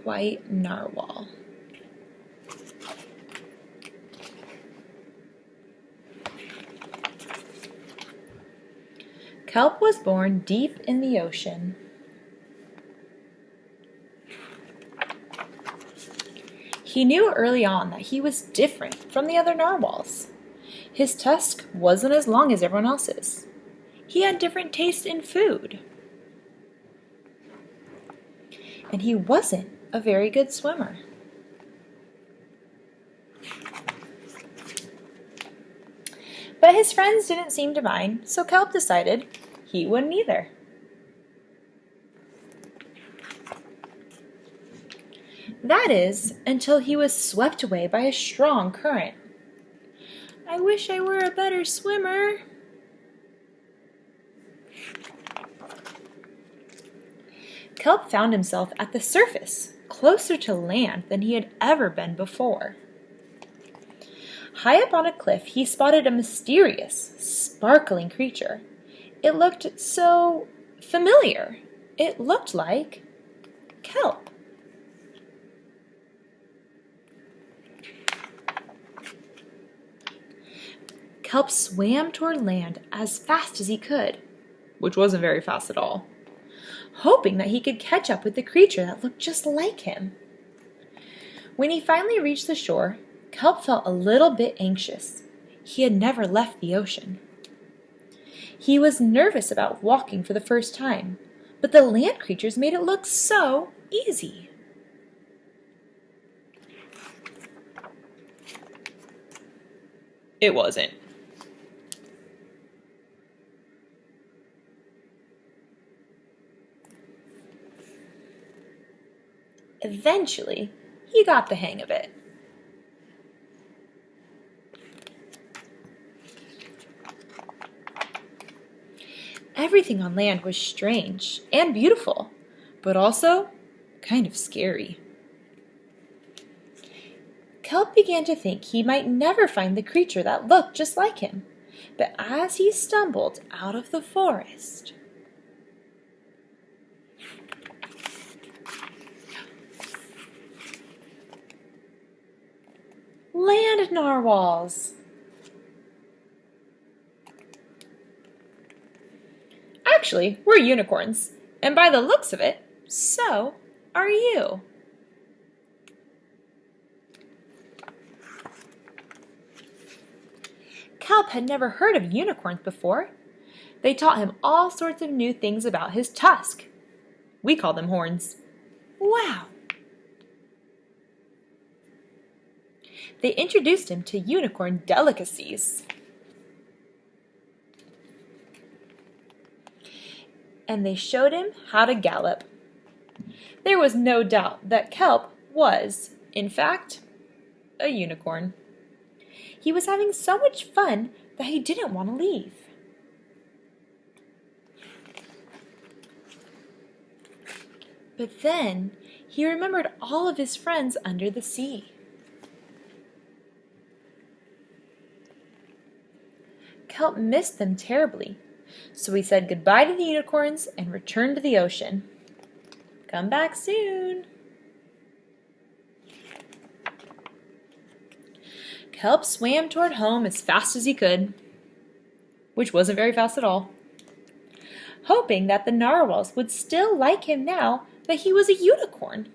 Quite Narwhal. Kelp was born deep in the ocean. He knew early on that he was different from the other narwhals. His tusk wasn't as long as everyone else's. He had different tastes in food. And he wasn't a very good swimmer. But his friends didn't seem to mind, so Kelp decided he wouldn't either. That is, until he was swept away by a strong current. I wish I were a better swimmer. Kelp found himself at the surface, closer to land than he had ever been before. High up on a cliff, he spotted a mysterious, sparkling creature. It looked so familiar. It looked like kelp. Kelp swam toward land as fast as he could, which wasn't very fast at all, hoping that he could catch up with the creature that looked just like him. When he finally reached the shore, Kelp felt a little bit anxious. He had never left the ocean. He was nervous about walking for the first time, but the land creatures made it look so easy. It wasn't. Eventually, he got the hang of it. Everything on land was strange and beautiful, but also kind of scary. Kelp began to think he might never find the creature that looked just like him, but as he stumbled out of the forest, land narwhals! Actually, we're unicorns, and by the looks of it, so are you. Kelp had never heard of unicorns before. They taught him all sorts of new things about his tusk. We call them horns. Wow! They introduced him to unicorn delicacies. And they showed him how to gallop. There was no doubt that Kelp was, in fact, a unicorn. He was having so much fun that he didn't want to leave. But then he remembered all of his friends under the sea. Kelp missed them terribly, so he said goodbye to the unicorns and returned to the ocean. Come back soon. Kelp swam toward home as fast as he could, which wasn't very fast at all, hoping that the narwhals would still like him now that he was a unicorn.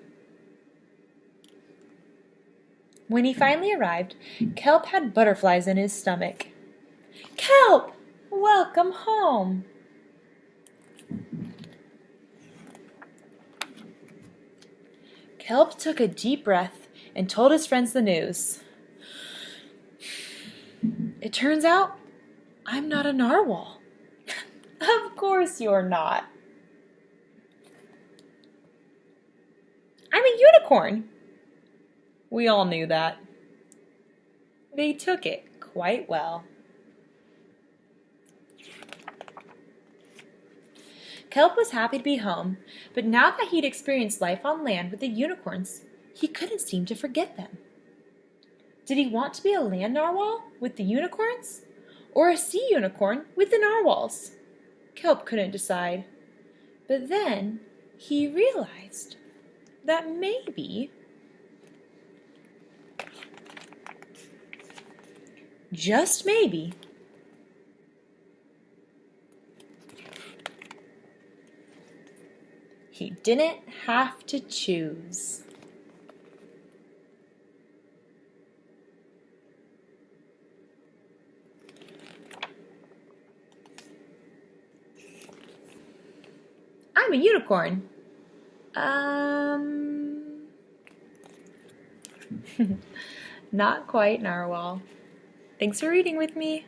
When he finally arrived, Kelp had butterflies in his stomach. Kelp, welcome home. Kelp took a deep breath and told his friends the news. It turns out I'm not a narwhal. Of course you're not. I'm a unicorn. We all knew that. They took it quite well. Kelp was happy to be home, but now that he'd experienced life on land with the unicorns, he couldn't seem to forget them. Did he want to be a land narwhal with the unicorns, or a sea unicorn with the narwhals? Kelp couldn't decide. But then he realized that maybe, just maybe, he didn't have to choose. I'm a unicorn. Not quite, Narwhal. Thanks for reading with me.